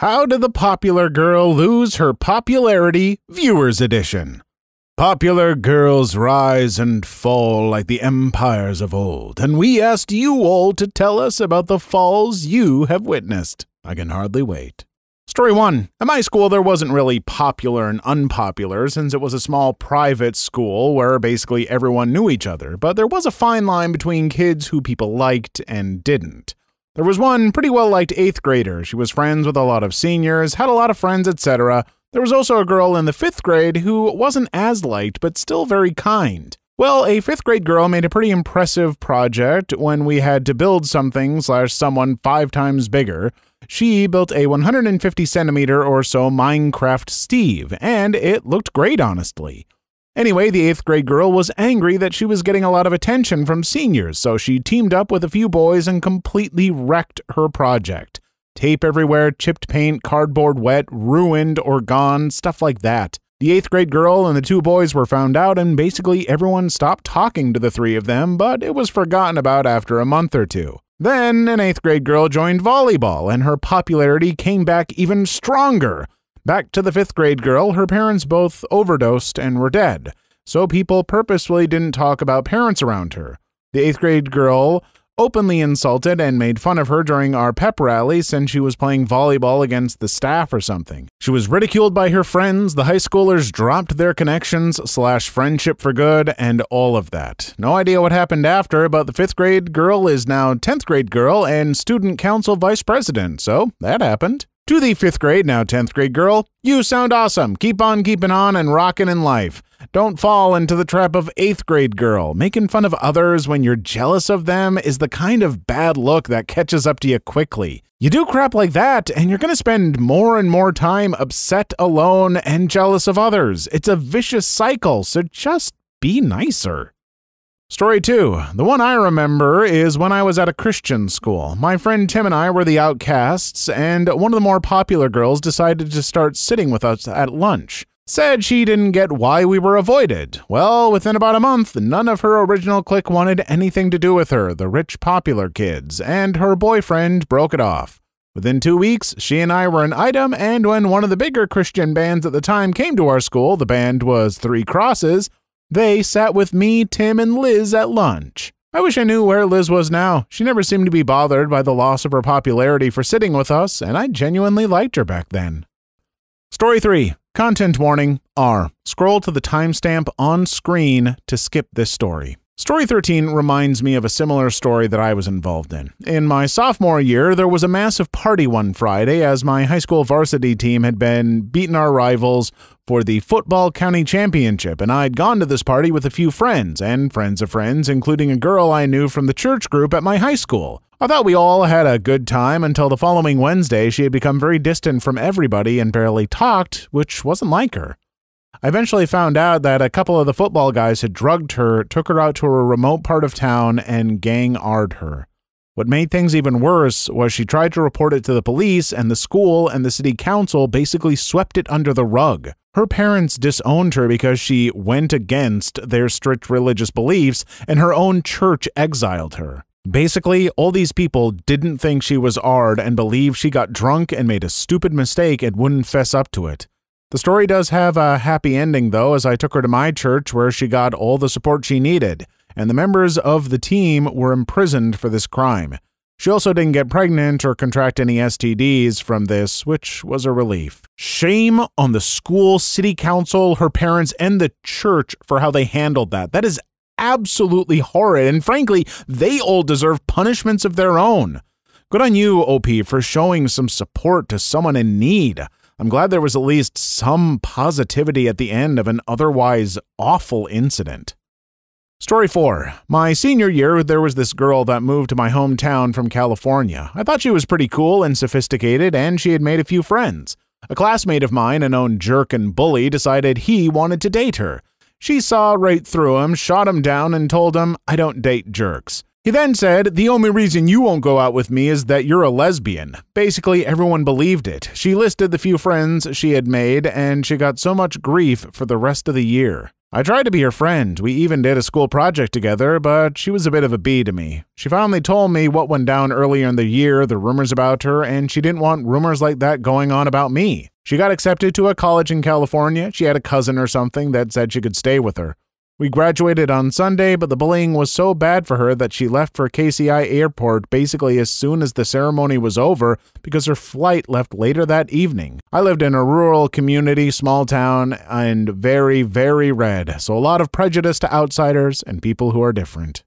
How did the popular girl lose her popularity? Viewers Edition. Popular girls rise and fall like the empires of old, and we asked you all to tell us about the falls you have witnessed. I can hardly wait. Story 1. At my school, there wasn't really popular and unpopular, since it was a small private school where basically everyone knew each other, but there was a fine line between kids who people liked and didn't. There was one pretty well-liked 8th grader. She was friends with a lot of seniors, had a lot of friends, etc. There was also a girl in the 5th grade who wasn't as liked, but still very kind. Well, a 5th grade girl made a pretty impressive project when we had to build something/someone 5 times bigger. She built a 150 centimeter or so Minecraft Steve, and it looked great, honestly. Anyway, the 8th grade girl was angry that she was getting a lot of attention from seniors, so she teamed up with a few boys and completely wrecked her project. Tape everywhere, chipped paint, cardboard wet, ruined or gone, stuff like that. The 8th grade girl and the 2 boys were found out, and basically everyone stopped talking to the 3 of them, but it was forgotten about after a month or 2. Then an 8th grade girl joined volleyball, and her popularity came back even stronger. Back to the 5th grade girl, her parents both overdosed and were dead, so people purposefully didn't talk about parents around her. The 8th grade girl openly insulted and made fun of her during our pep rally since she was playing volleyball against the staff or something. She was ridiculed by her friends, the high schoolers dropped their connections/friendship for good, and all of that. No idea what happened after, but the 5th grade girl is now 10th grade girl and student council vice president, so that happened. To the 5th grade, now 10th grade girl, you sound awesome. Keep on keeping on and rocking in life. Don't fall into the trap of 8th grade girl. Making fun of others when you're jealous of them is the kind of bad look that catches up to you quickly. You do crap like that, and you're going to spend more and more time upset, alone, and jealous of others. It's a vicious cycle, so just be nicer. Story 2. The one I remember is when I was at a Christian school. My friend Tim and I were the outcasts, and one of the more popular girls decided to start sitting with us at lunch. Said she didn't get why we were avoided. Well, within about a month, none of her original clique wanted anything to do with her, the rich popular kids, and her boyfriend broke it off. Within 2 weeks, she and I were an item, and when one of the bigger Christian bands at the time came to our school, the band was 3 Crosses, they sat with me, Tim, and Liz at lunch. I wish I knew where Liz was now. She never seemed to be bothered by the loss of her popularity for sitting with us, and I genuinely liked her back then. Story 3. Content warning, R. Scroll to the timestamp on screen to skip this story. Story 13 reminds me of a similar story that I was involved in. In my sophomore year, there was a massive party one Friday as my high school varsity team had been beating our rivals for the football county championship, and I'd gone to this party with a few friends, and friends of friends, including a girl I knew from the church group at my high school. I thought we all had a good time until the following Wednesday she had become very distant from everybody and barely talked, which wasn't like her. I eventually found out that a couple of the football guys had drugged her, took her out to a remote part of town, and gang-R'd her. What made things even worse was she tried to report it to the police, and the school and the city council basically swept it under the rug. Her parents disowned her because she went against their strict religious beliefs, and her own church exiled her. Basically, all these people didn't think she was R'd and believed she got drunk and made a stupid mistake and wouldn't fess up to it. The story does have a happy ending, though, as I took her to my church where she got all the support she needed, and the members of the team were imprisoned for this crime. She also didn't get pregnant or contract any STDs from this, which was a relief. Shame on the school, city council, her parents, and the church for how they handled that. That is absolutely horrid, and frankly, they all deserve punishments of their own. Good on you, OP, for showing some support to someone in need. I'm glad there was at least some positivity at the end of an otherwise awful incident. Story 4. My senior year, there was this girl that moved to my hometown from California. I thought she was pretty cool and sophisticated, and she had made a few friends. A classmate of mine, a known jerk and bully, decided he wanted to date her. She saw right through him, shot him down, and told him, "I don't date jerks." He then said, "The only reason you won't go out with me is that you're a lesbian." Basically, everyone believed it. She listed the few friends she had made, and she got so much grief for the rest of the year. I tried to be her friend. We even did a school project together, but she was a bit of a bee to me. She finally told me what went down earlier in the year, the rumors about her, and she didn't want rumors like that going on about me. She got accepted to a college in California. She had a cousin or something that said she could stay with her. We graduated on Sunday, but the bullying was so bad for her that she left for KCI Airport basically as soon as the ceremony was over because her flight left later that evening. I lived in a rural community, small town, and very, very red, so a lot of prejudice to outsiders and people who are different.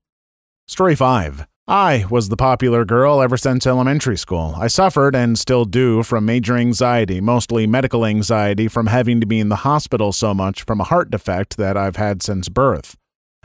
Story 5. I was the popular girl ever since elementary school. I suffered, and still do, from major anxiety, mostly medical anxiety from having to be in the hospital so much from a heart defect that I've had since birth.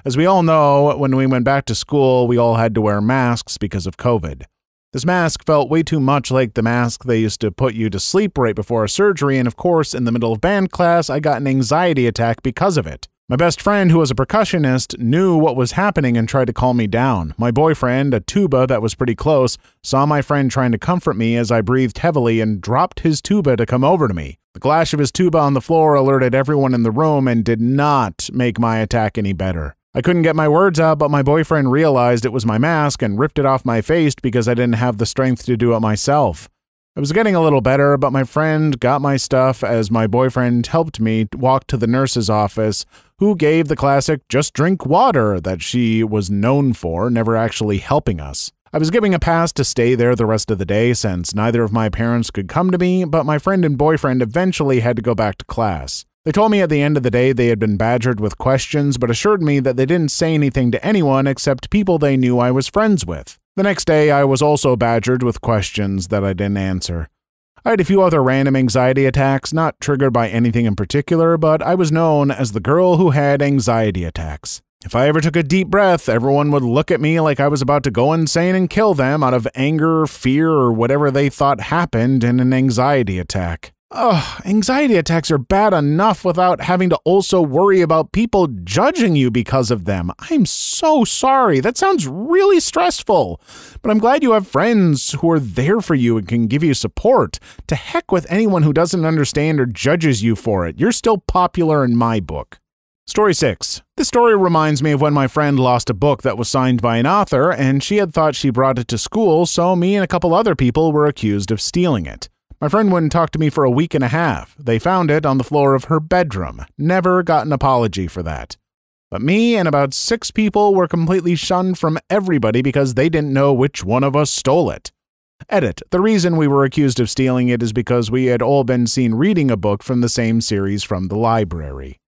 As we all know, when we went back to school, we all had to wear masks because of COVID. This mask felt way too much like the mask they used to put you to sleep right before a surgery, and of course, in the middle of band class, I got an anxiety attack because of it. My best friend, who was a percussionist, knew what was happening and tried to calm me down. My boyfriend, a tuba that was pretty close, saw my friend trying to comfort me as I breathed heavily and dropped his tuba to come over to me. The clash of his tuba on the floor alerted everyone in the room and did not make my attack any better. I couldn't get my words out, but my boyfriend realized it was my mask and ripped it off my face because I didn't have the strength to do it myself. I was getting a little better, but my friend got my stuff as my boyfriend helped me walk to the nurse's office, who gave the classic "just drink water" that she was known for, never actually helping us. I was given a pass to stay there the rest of the day since neither of my parents could come to me, but my friend and boyfriend eventually had to go back to class. They told me at the end of the day they had been badgered with questions, but assured me that they didn't say anything to anyone except people they knew I was friends with. The next day, I was also badgered with questions that I didn't answer. I had a few other random anxiety attacks, not triggered by anything in particular, but I was known as the girl who had anxiety attacks. If I ever took a deep breath, everyone would look at me like I was about to go insane and kill them out of anger, fear, or whatever they thought happened in an anxiety attack. Ugh, anxiety attacks are bad enough without having to also worry about people judging you because of them. I'm so sorry. That sounds really stressful. But I'm glad you have friends who are there for you and can give you support. To heck with anyone who doesn't understand or judges you for it. You're still popular in my book. Story 6. This story reminds me of when my friend lost a book that was signed by an author, and she had thought she brought it to school, so me and a couple other people were accused of stealing it. My friend wouldn't talk to me for a week and a half. They found it on the floor of her bedroom. Never got an apology for that. But me and about 6 people were completely shunned from everybody because they didn't know which one of us stole it. Edit. The reason we were accused of stealing it is because we had all been seen reading a book from the same series from the library.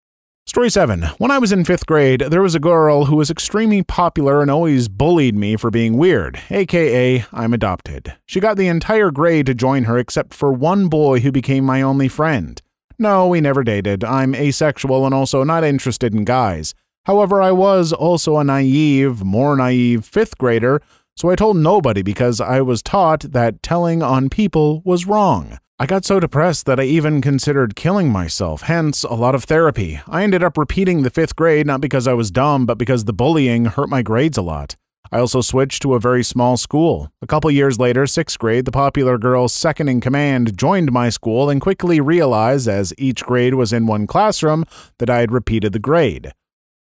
Story 7. When I was in 5th grade, there was a girl who was extremely popular and always bullied me for being weird, aka I'm adopted. She got the entire grade to join her except for one boy who became my only friend. No, we never dated. I'm asexual and also not interested in guys. However, I was also a more naive 5th grader, so I told nobody because I was taught that telling on people was wrong. I got so depressed that I even considered killing myself, hence a lot of therapy. I ended up repeating the 5th grade not because I was dumb, but because the bullying hurt my grades a lot. I also switched to a very small school. A couple years later, 6th grade, the popular girl second in command joined my school and quickly realized, as each grade was in one classroom, that I had repeated the grade.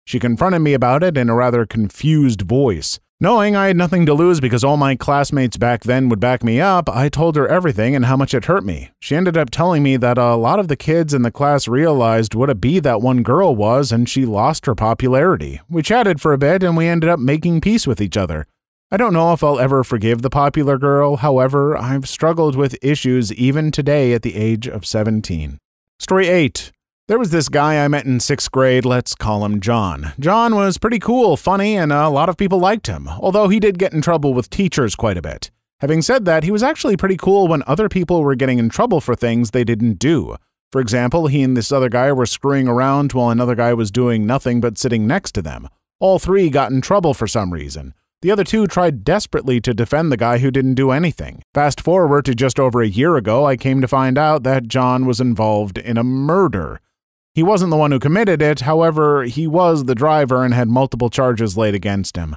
She confronted me about it in a rather confused voice. Knowing I had nothing to lose because all my classmates back then would back me up, I told her everything and how much it hurt me. She ended up telling me that a lot of the kids in the class realized what a bee that one girl was and she lost her popularity. We chatted for a bit and we ended up making peace with each other. I don't know if I'll ever forgive the popular girl, however, I've struggled with issues even today at the age of 17. Story 8. There was this guy I met in 6th grade, let's call him John. John was pretty cool, funny, and a lot of people liked him, although he did get in trouble with teachers quite a bit. Having said that, he was actually pretty cool when other people were getting in trouble for things they didn't do. For example, he and this other guy were screwing around while another guy was doing nothing but sitting next to them. All 3 got in trouble for some reason. The other 2 tried desperately to defend the guy who didn't do anything. Fast forward to just over a year ago, I came to find out that John was involved in a murder. He wasn't the one who committed it, however, he was the driver and had multiple charges laid against him.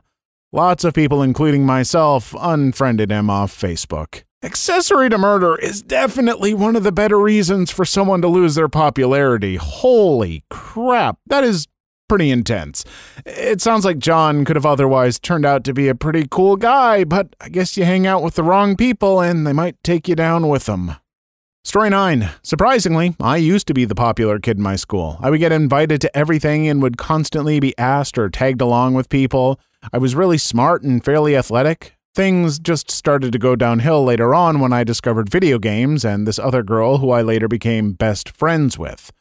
Lots of people, including myself, unfriended him off Facebook. Accessory to murder is definitely one of the better reasons for someone to lose their popularity. Holy crap, that is pretty intense. It sounds like John could have otherwise turned out to be a pretty cool guy, but I guess you hang out with the wrong people and they might take you down with them. Story 9. Surprisingly, I used to be the popular kid in my school. I would get invited to everything and would constantly be asked or tagged along with people. I was really smart and fairly athletic. Things just started to go downhill later on when I discovered video games and this other girl who I later became best friends with.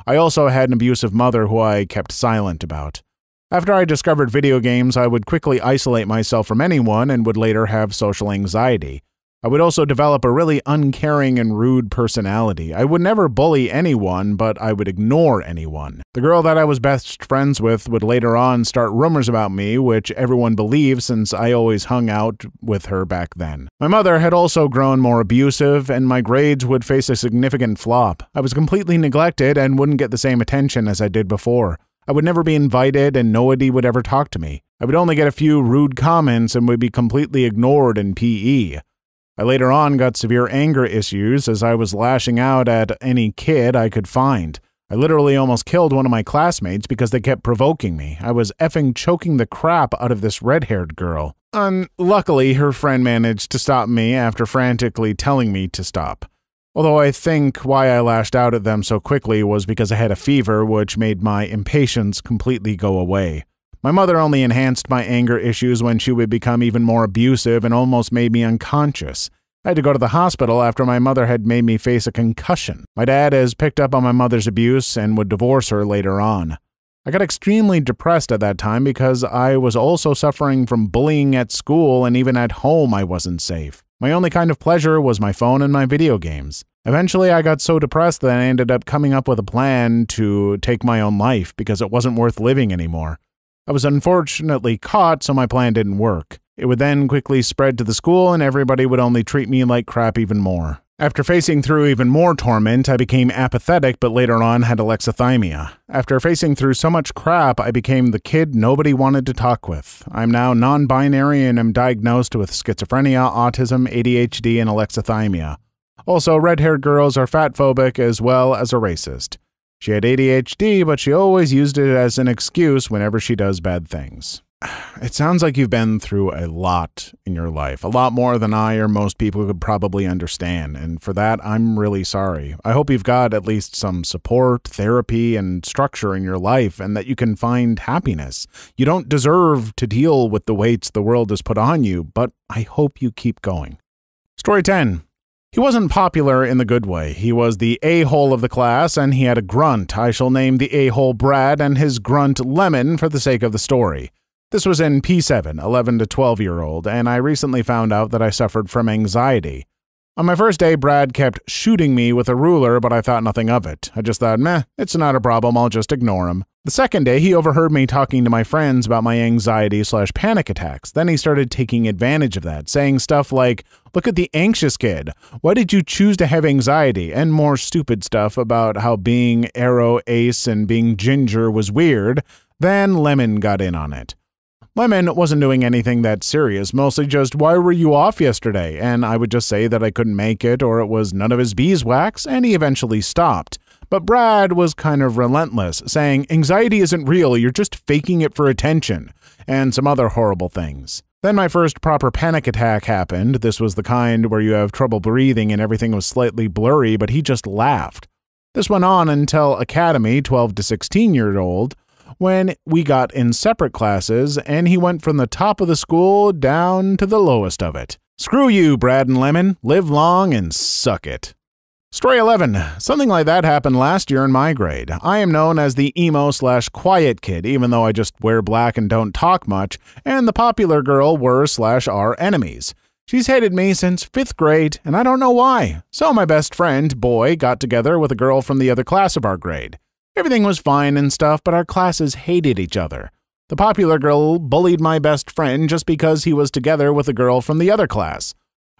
I also had an abusive mother who I kept silent about. After I discovered video games, I would quickly isolate myself from anyone and would later have social anxiety. I would also develop a really uncaring and rude personality. I would never bully anyone, but I would ignore anyone. The girl that I was best friends with would later on start rumors about me, which everyone believed since I always hung out with her back then. My mother had also grown more abusive, and my grades would face a significant flop. I was completely neglected and wouldn't get the same attention as I did before. I would never be invited and nobody would ever talk to me. I would only get a few rude comments and would be completely ignored in PE. I later on got severe anger issues as I was lashing out at any kid I could find. I literally almost killed one of my classmates because they kept provoking me. I was effing choking the crap out of this red-haired girl. Luckily, her friend managed to stop me after frantically telling me to stop. Although I think why I lashed out at them so quickly was because I had a fever, which made my impatience completely go away. My mother only enhanced my anger issues when she would become even more abusive and almost made me unconscious. I had to go to the hospital after my mother had made me face a concussion. My dad has picked up on my mother's abuse and would divorce her later on. I got extremely depressed at that time because I was also suffering from bullying at school and even at home I wasn't safe. My only kind of pleasure was my phone and my video games. Eventually, I got so depressed that I ended up coming up with a plan to take my own life because it wasn't worth living anymore. I was unfortunately caught, so my plan didn't work. It would then quickly spread to the school, and everybody would only treat me like crap even more. After facing through even more torment, I became apathetic, but later on had alexithymia. After facing through so much crap, I became the kid nobody wanted to talk with. I'm now non-binary and am diagnosed with schizophrenia, autism, ADHD, and alexithymia. Also, red-haired girls are fatphobic as well as a racist. She had ADHD, but she always used it as an excuse whenever she does bad things. It sounds like you've been through a lot in your life, a lot more than I or most people could probably understand, and for that, I'm really sorry. I hope you've got at least some support, therapy, and structure in your life, and that you can find happiness. You don't deserve to deal with the weights the world has put on you, but I hope you keep going. Story 10. He wasn't popular in the good way. He was the a-hole of the class, and he had a grunt. I shall name the a-hole Brad and his grunt Lemon for the sake of the story. This was in P7, 11 to 12-year-old, and I recently found out that I suffered from anxiety. On my first day, Brad kept shooting me with a ruler, but I thought nothing of it. I just thought, meh, it's not a problem, I'll just ignore him. The second day, he overheard me talking to my friends about my anxiety/panic attacks. Then he started taking advantage of that, saying stuff like, look at the anxious kid. Why did you choose to have anxiety? And more stupid stuff about how being Arrow, Ace, and being Ginger was weird. Then Lemon got in on it. Lemon wasn't doing anything that serious, mostly just, why were you off yesterday? And I would just say that I couldn't make it, or it was none of his beeswax, and he eventually stopped. But Brad was kind of relentless, saying, anxiety isn't real, you're just faking it for attention, and some other horrible things. Then my first proper panic attack happened. This was the kind where you have trouble breathing and everything was slightly blurry, but he just laughed. This went on until Academy, 12 to 16-year-old, when we got in separate classes, and he went from the top of the school down to the lowest of it. Screw you, Brad and Lemon. Live long and suck it. Story 11. Something like that happened last year in my grade. I am known as the emo/quiet kid, even though I just wear black and don't talk much, and the popular girl were/are enemies. She's hated me since 5th grade, and I don't know why. So my best friend, Boy, got together with a girl from the other class of our grade. Everything was fine and stuff, but our classes hated each other. The popular girl bullied my best friend just because he was together with a girl from the other class.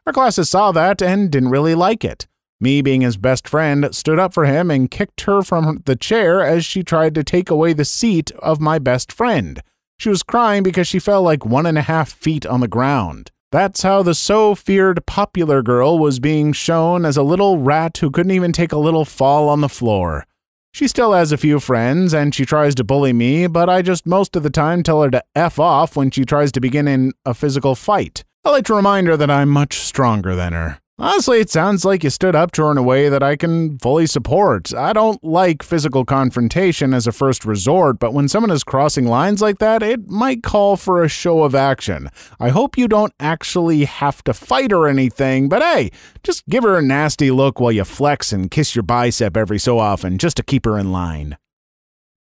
Our classes saw that and didn't really like it. Me, being his best friend, stood up for him and kicked her from the chair as she tried to take away the seat of my best friend. She was crying because she fell like 1.5 feet on the ground. That's how the so-feared popular girl was being shown as a little rat who couldn't even take a little fall on the floor. She still has a few friends, and she tries to bully me, but I just most of the time tell her to F off when she tries to begin in a physical fight. I like to remind her that I'm much stronger than her. Honestly, it sounds like you stood up to her in a way that I can fully support. I don't like physical confrontation as a first resort, but when someone is crossing lines like that, it might call for a show of action. I hope you don't actually have to fight or anything, but hey, just give her a nasty look while you flex and kiss your bicep every so often, just to keep her in line.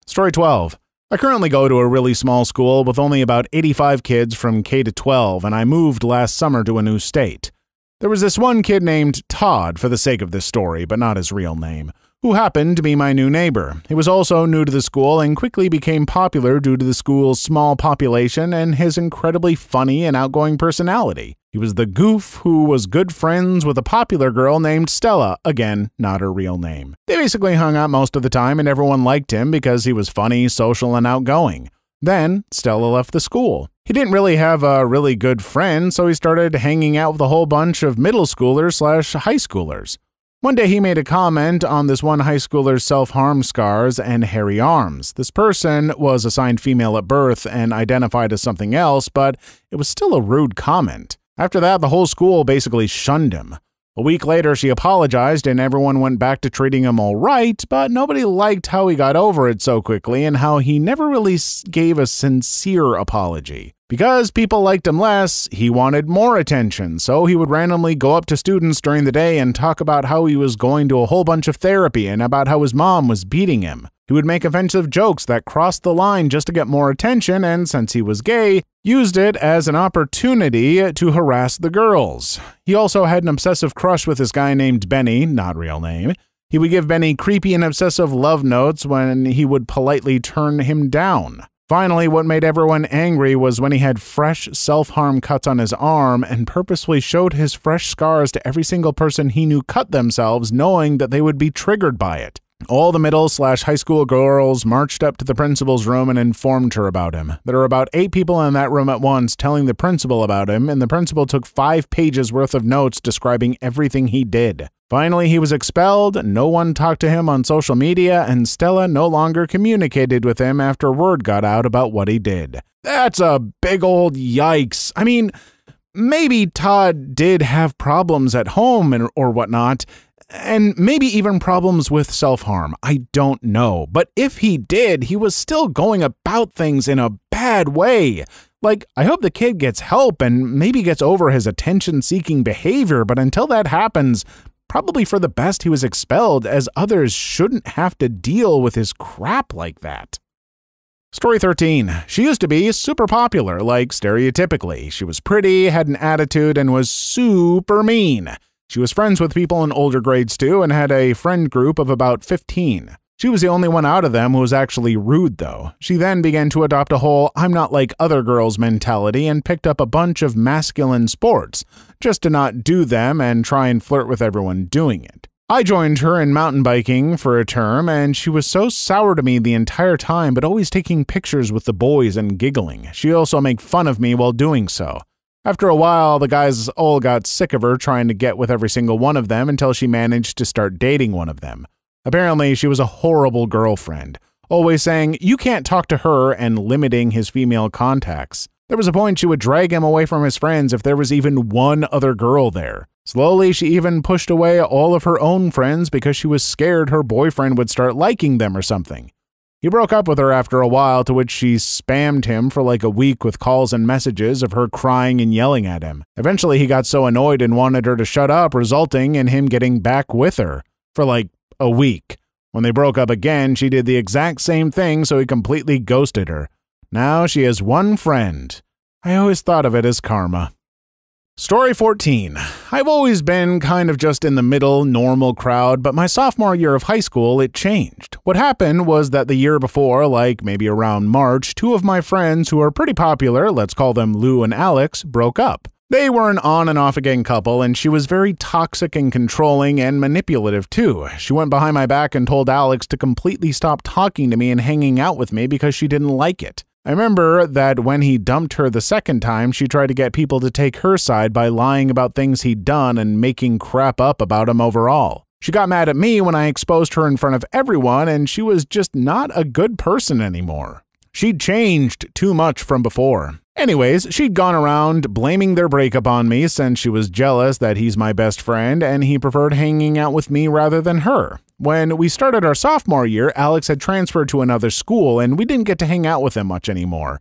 Story 12. I currently go to a really small school with only about 85 kids from K to 12, and I moved last summer to a new state. There was this one kid named Todd, for the sake of this story, but not his real name, who happened to be my new neighbor. He was also new to the school and quickly became popular due to the school's small population and his incredibly funny and outgoing personality. He was the goof who was good friends with a popular girl named Stella, again, not her real name. They basically hung out most of the time and everyone liked him because he was funny, social, and outgoing. Then, Stella left the school. He didn't really have a really good friend, so he started hanging out with a whole bunch of middle schoolers/high schoolers. One day he made a comment on this one high schooler's self-harm scars and hairy arms. This person was assigned female at birth and identified as something else, but it was still a rude comment. After that, the whole school basically shunned him. A week later, she apologized and everyone went back to treating him all right, but nobody liked how he got over it so quickly and how he never really gave a sincere apology. Because people liked him less, he wanted more attention, so he would randomly go up to students during the day and talk about how he was going to a whole bunch of therapy and about how his mom was beating him. He would make offensive jokes that crossed the line just to get more attention, and since he was gay, used it as an opportunity to harass the girls. He also had an obsessive crush with this guy named Benny, not real name. He would give Benny creepy and obsessive love notes when he would politely turn him down. Finally, what made everyone angry was when he had fresh self-harm cuts on his arm and purposely showed his fresh scars to every single person he knew cut themselves, knowing that they would be triggered by it. All the middle/high school girls marched up to the principal's room and informed her about him. There were about 8 people in that room at once telling the principal about him, and the principal took 5 pages worth of notes describing everything he did. Finally, he was expelled, no one talked to him on social media, and Stella no longer communicated with him after word got out about what he did. That's a big old yikes. I mean, maybe Todd did have problems at home or whatnot, and maybe even problems with self-harm. I don't know. But if he did, he was still going about things in a bad way. Like, I hope the kid gets help and maybe gets over his attention-seeking behavior, but until that happens, probably for the best he was expelled, as others shouldn't have to deal with his crap like that. Story 13. She used to be super popular, like stereotypically. She was pretty, had an attitude, and was super mean. She was friends with people in older grades too, and had a friend group of about 15. She was the only one out of them who was actually rude, though. She then began to adopt a whole I'm not like other girls mentality and picked up a bunch of masculine sports, just to not do them and try and flirt with everyone doing it. I joined her in mountain biking for a term, and she was so sour to me the entire time, but always taking pictures with the boys and giggling. She'd also make fun of me while doing so. After a while, the guys all got sick of her trying to get with every single one of them until she managed to start dating one of them. Apparently, she was a horrible girlfriend, always saying, "You can't talk to her," and limiting his female contacts. There was a point she would drag him away from his friends if there was even one other girl there. Slowly, she even pushed away all of her own friends because she was scared her boyfriend would start liking them or something. He broke up with her after a while, to which she spammed him for like a week with calls and messages of her crying and yelling at him. Eventually, he got so annoyed and wanted her to shut up, resulting in him getting back with her for like a week. When they broke up again, she did the exact same thing, so he completely ghosted her. Now she has one friend. I always thought of it as karma. Story 14. I've always been kind of just in the middle, normal crowd, but my sophomore year of high school, it changed. What happened was that the year before, like maybe around March, 2 of my friends who are pretty popular, let's call them Lou and Alex, broke up. They were an on and off again couple, and she was very toxic and controlling and manipulative too. She went behind my back and told Alex to completely stop talking to me and hanging out with me because she didn't like it. I remember that when he dumped her the second time, she tried to get people to take her side by lying about things he'd done and making crap up about him overall. She got mad at me when I exposed her in front of everyone, and she was just not a good person anymore. She'd changed too much from before. Anyways, she'd gone around blaming their breakup on me since she was jealous that he's my best friend and he preferred hanging out with me rather than her. When we started our sophomore year, Alex had transferred to another school and we didn't get to hang out with him much anymore.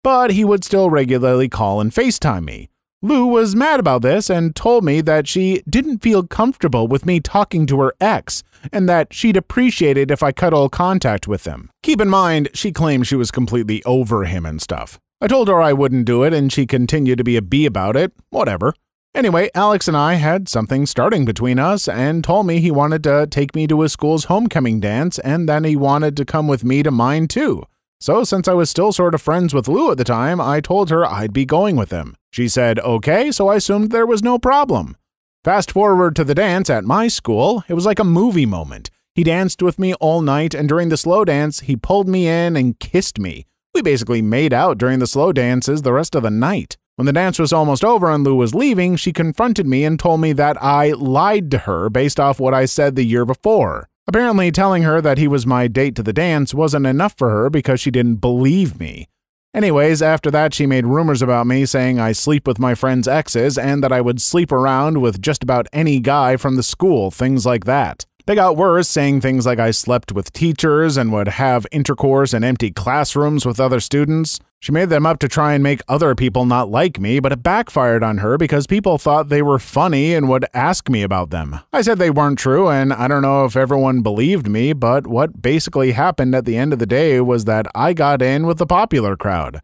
But he would still regularly call and FaceTime me. Lou was mad about this and told me that she didn't feel comfortable with me talking to her ex, and that she'd appreciate it if I cut all contact with him. Keep in mind, she claimed she was completely over him and stuff. I told her I wouldn't do it, and she continued to be a bee about it. Whatever. Anyway, Alex and I had something starting between us, and told me he wanted to take me to his school's homecoming dance, and then he wanted to come with me to mine too. So since I was still sort of friends with Lou at the time, I told her I'd be going with him. She said okay, so I assumed there was no problem. Fast forward to the dance at my school, it was like a movie moment. He danced with me all night, and during the slow dance, he pulled me in and kissed me. We basically made out during the slow dances the rest of the night. When the dance was almost over and Lou was leaving, she confronted me and told me that I lied to her based off what I said the year before. Apparently, telling her that he was my date to the dance wasn't enough for her because she didn't believe me. Anyways, after that, she made rumors about me saying I sleep with my friends' exes and that I would sleep around with just about any guy from the school, things like that. They got worse, saying things like I slept with teachers and would have intercourse in empty classrooms with other students. She made them up to try and make other people not like me, but it backfired on her because people thought they were funny and would ask me about them. I said they weren't true, and I don't know if everyone believed me, but what basically happened at the end of the day was that I got in with the popular crowd.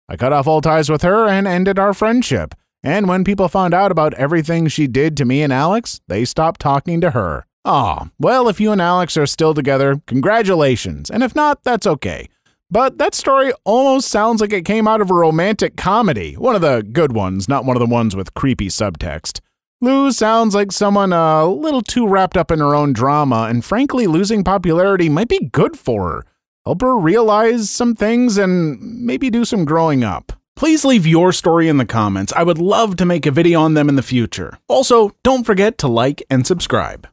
I cut off all ties with her and ended our friendship. And when people found out about everything she did to me and Alex, they stopped talking to her. Aw, well, if you and Alex are still together, congratulations, and if not, that's okay. But that story almost sounds like it came out of a romantic comedy, one of the good ones, not one of the ones with creepy subtext. Lou sounds like someone a little too wrapped up in her own drama, and frankly, losing popularity might be good for her. Help her realize some things and maybe do some growing up. Please leave your story in the comments. I would love to make a video on them in the future. Also, don't forget to like and subscribe.